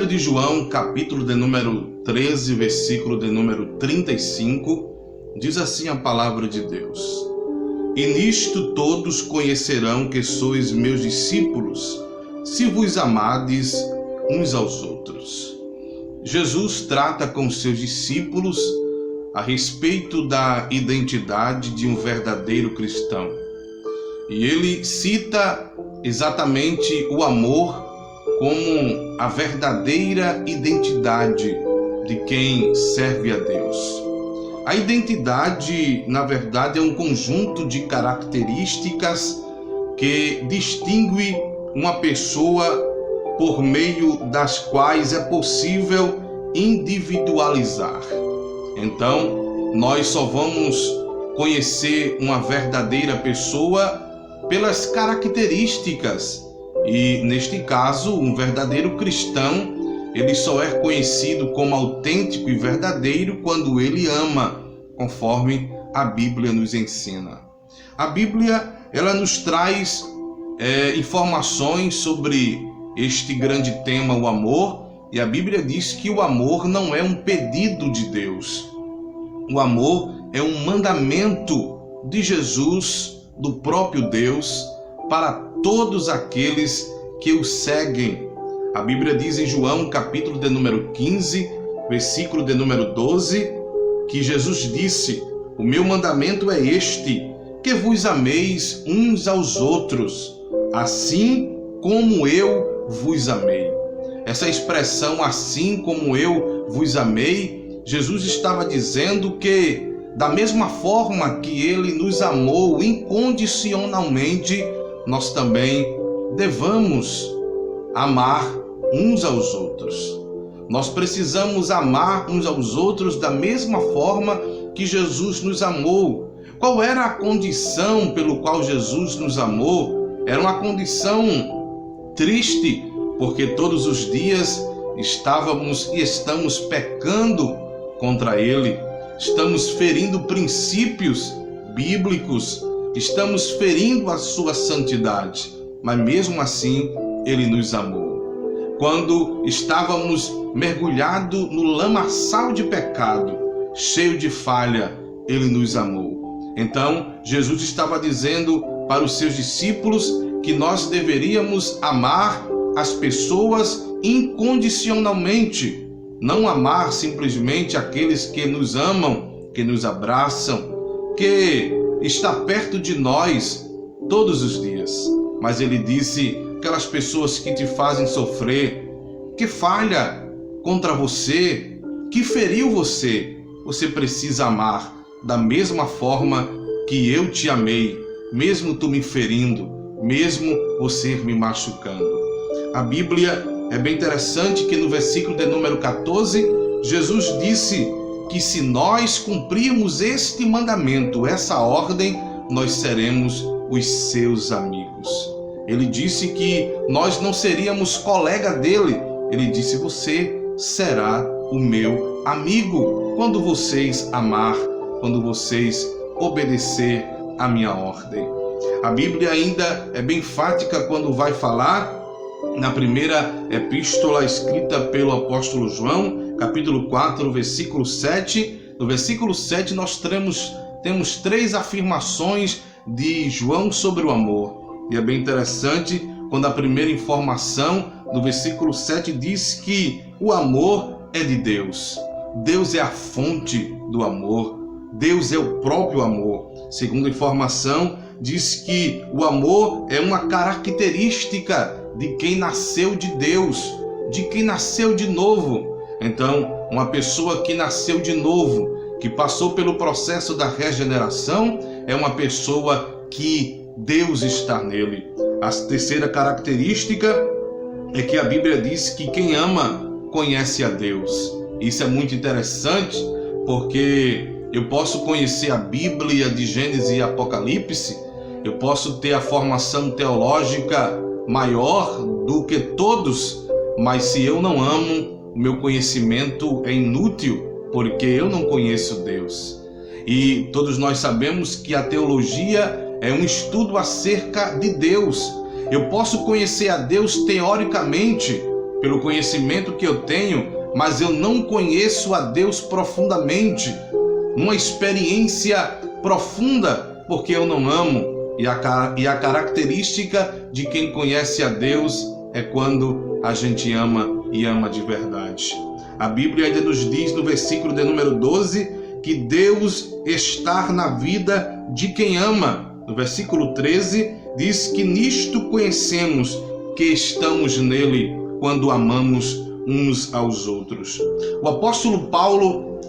Evangelho de João, capítulo de número 13, versículo de número 35, diz assim a palavra de Deus: E nisto todos conhecerão que sois meus discípulos, se vos amardes uns aos outros. Jesus trata com seus discípulos a respeito da identidade de um verdadeiro cristão. E ele cita exatamente o amor como a verdadeira identidade de quem serve a Deus. A identidade, na verdade, é um conjunto de características que distingue uma pessoa por meio das quais é possível individualizar. Então, nós só vamos conhecer uma verdadeira pessoa pelas características. E, neste caso, um verdadeiro cristão, ele só é conhecido como autêntico e verdadeiro quando ele ama, conforme a Bíblia nos ensina. A Bíblia, ela nos traz informações sobre este grande tema, o amor, e a Bíblia diz que o amor não é um pedido de Deus. O amor é um mandamento de Jesus, do próprio Deus, para todos aqueles que o seguem. A Bíblia diz em João, capítulo de número 15, versículo de número 12, que Jesus disse: O meu mandamento é este, que vos ameis uns aos outros, assim como eu vos amei. Essa expressão, assim como eu vos amei, Jesus estava dizendo que, da mesma forma que ele nos amou incondicionalmente, nós também devamos amar uns aos outros. Nós precisamos amar uns aos outros da mesma forma que Jesus nos amou. Qual era a condição pelo qual Jesus nos amou? Era uma condição triste, porque todos os dias estávamos e estamos pecando contra Ele. Estamos ferindo princípios bíblicos, estamos ferindo a sua santidade, mas mesmo assim Ele nos amou. Quando estávamos mergulhados no lamaçal de pecado, cheio de falha, Ele nos amou. Então, Jesus estava dizendo para os seus discípulos que nós deveríamos amar as pessoas incondicionalmente, não amar simplesmente aqueles que nos amam, que nos abraçam, que está perto de nós todos os dias. Mas ele disse: aquelas pessoas que te fazem sofrer, que falha contra você, que feriu você, você precisa amar da mesma forma que eu te amei, mesmo tu me ferindo, mesmo você me machucando. A Bíblia é bem interessante que no versículo de número 14, Jesus disse que se nós cumprirmos este mandamento, essa ordem, nós seremos os seus amigos. Ele disse que nós não seríamos colega dele. Ele disse: você será o meu amigo quando vocês amar, quando vocês obedecer a minha ordem. A Bíblia ainda é bem enfática quando vai falar na primeira epístola escrita pelo apóstolo João, capítulo 4, versículo 7. No versículo 7 nós temos três afirmações de João sobre o amor. E é bem interessante quando a primeira informação do versículo 7 diz que o amor é de Deus. Deus é a fonte do amor. Deus é o próprio amor. Segunda informação diz que o amor é uma característica de quem nasceu de Deus, de quem nasceu de novo. Então, uma pessoa que nasceu de novo, que passou pelo processo da regeneração, é uma pessoa que Deus está nele. A terceira característica é que a Bíblia diz que quem ama conhece a Deus. Isso é muito interessante, porque eu posso conhecer a Bíblia de Gênesis e Apocalipse, eu posso ter a formação teológica maior do que todos, mas se eu não amo, o meu conhecimento é inútil, porque eu não conheço Deus. E todos nós sabemos que a teologia é um estudo acerca de Deus. Eu posso conhecer a Deus teoricamente, pelo conhecimento que eu tenho, mas eu não conheço a Deus profundamente, numa experiência profunda, porque eu não amo. E a característica de quem conhece a Deus é quando a gente ama e ama de verdade. A Bíblia ainda nos diz no versículo de número 12 que Deus está na vida de quem ama. No versículo 13 diz que nisto conhecemos que estamos nele quando amamos uns aos outros. O apóstolo Paulo,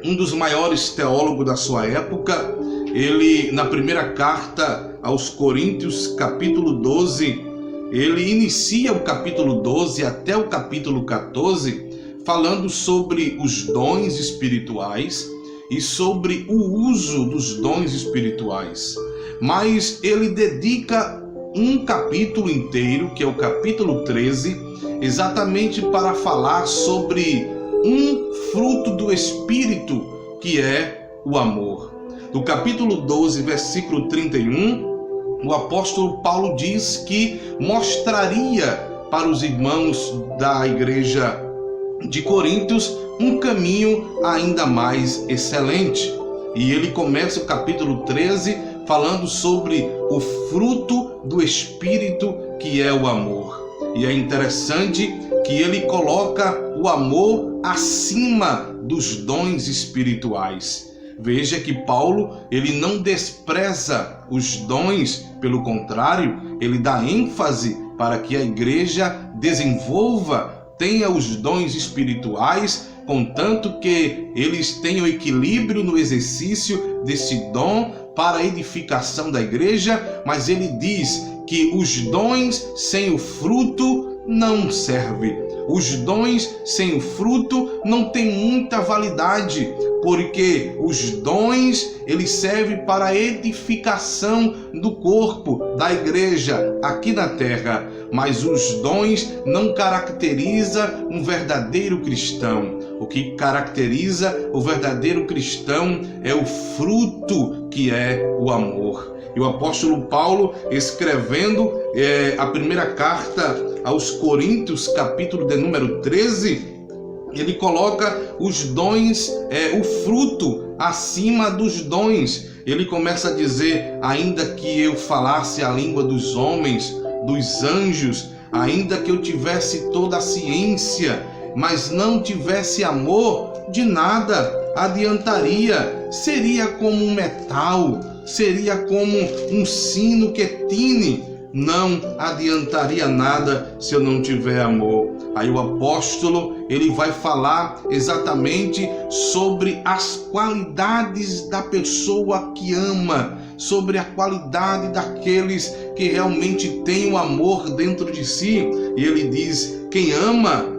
um dos maiores teólogos da sua época, ele, na primeira carta aos Coríntios, capítulo 12, ele inicia o capítulo 12 até o capítulo 14, falando sobre os dons espirituais e sobre o uso dos dons espirituais. Mas ele dedica um capítulo inteiro, que é o capítulo 13, exatamente para falar sobre um fruto do Espírito, que é o amor. No capítulo 12, versículo 31, o apóstolo Paulo diz que mostraria para os irmãos da igreja de Coríntios um caminho ainda mais excelente. E ele começa o capítulo 13 falando sobre o fruto do Espírito, que é o amor. E é interessante que ele coloca o amor acima dos dons espirituais. Veja que Paulo, ele não despreza os dons, pelo contrário, ele dá ênfase para que a igreja desenvolva, tenha os dons espirituais, contanto que eles tenham equilíbrio no exercício desse dom para a edificação da igreja, mas ele diz que os dons sem o fruto não servem. Os dons sem o fruto não têm muita validade, porque os dons eles servem para a edificação do corpo da igreja aqui na terra, mas os dons não caracterizam um verdadeiro cristão. O que caracteriza o verdadeiro cristão é o fruto, que é o amor. E o apóstolo Paulo, escrevendo a primeira carta aos Coríntios, capítulo de número 13, ele coloca os dons, o fruto acima dos dons. Ele começa a dizer: ainda que eu falasse a língua dos homens, dos anjos, ainda que eu tivesse toda a ciência, mas não tivesse amor, de nada adiantaria. Seria como um metal, seria como um sino que tine, não adiantaria nada se eu não tiver amor. Aí o apóstolo, ele vai falar exatamente sobre as qualidades da pessoa que ama, sobre a qualidade daqueles que realmente têm o amor dentro de si. E ele diz: quem ama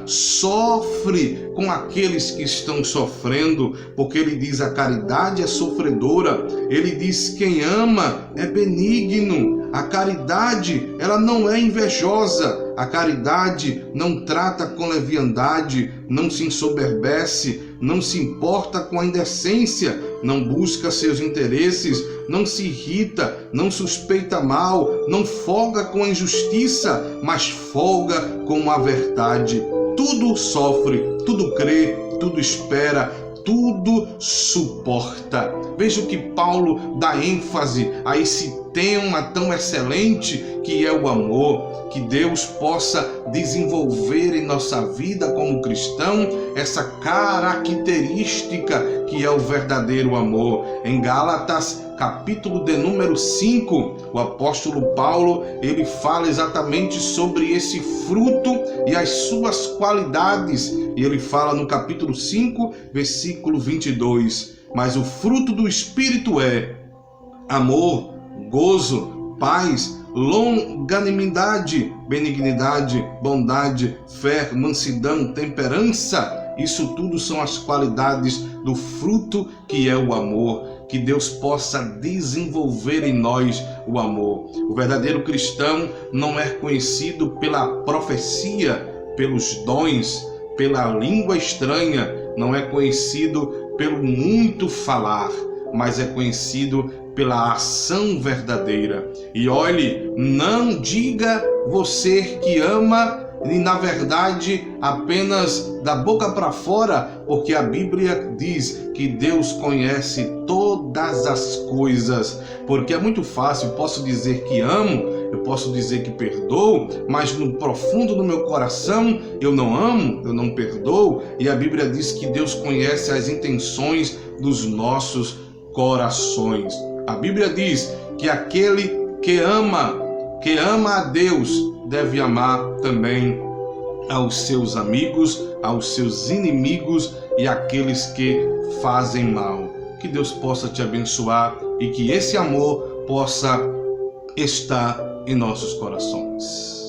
sofre com aqueles que estão sofrendo, porque ele diz: a caridade é sofredora. Ele diz: quem ama é benigno. A caridade, ela não é invejosa. A caridade não trata com leviandade, não se ensoberbece, não se importa com a indecência, não busca seus interesses, não se irrita, não suspeita mal, não folga com a injustiça, mas folga com a verdade. Tudo sofre, tudo crê, tudo espera, tudo suporta. Veja que Paulo dá ênfase a esse tema tão excelente que é o amor. Que Deus possa desenvolver em nossa vida como cristão essa característica que é o verdadeiro amor. Em Gálatas, capítulo de número 5, o apóstolo Paulo, ele fala exatamente sobre esse fruto e as suas qualidades. E ele fala no capítulo 5, versículo 22, mas o fruto do Espírito é amor, gozo, paz, longanimidade, benignidade, bondade, fé, mansidão, temperança. Isso tudo são as qualidades do fruto que é o amor. Que Deus possa desenvolver em nós o amor. O verdadeiro cristão não é conhecido pela profecia, pelos dons, pela língua estranha, não é conhecido pelo muito falar, mas é conhecido pela ação verdadeira. E olhe, não diga você que ama e na verdade apenas da boca para fora, porque a Bíblia diz que Deus conhece todas as coisas. Porque é muito fácil, eu posso dizer que amo, eu posso dizer que perdoo, mas no profundo do meu coração eu não amo, eu não perdoo. E a Bíblia diz que Deus conhece as intenções dos nossos corações. A Bíblia diz que aquele que ama a Deus deve amar também aos seus amigos, aos seus inimigos e àqueles que fazem mal. Que Deus possa te abençoar e que esse amor possa estar em nossos corações.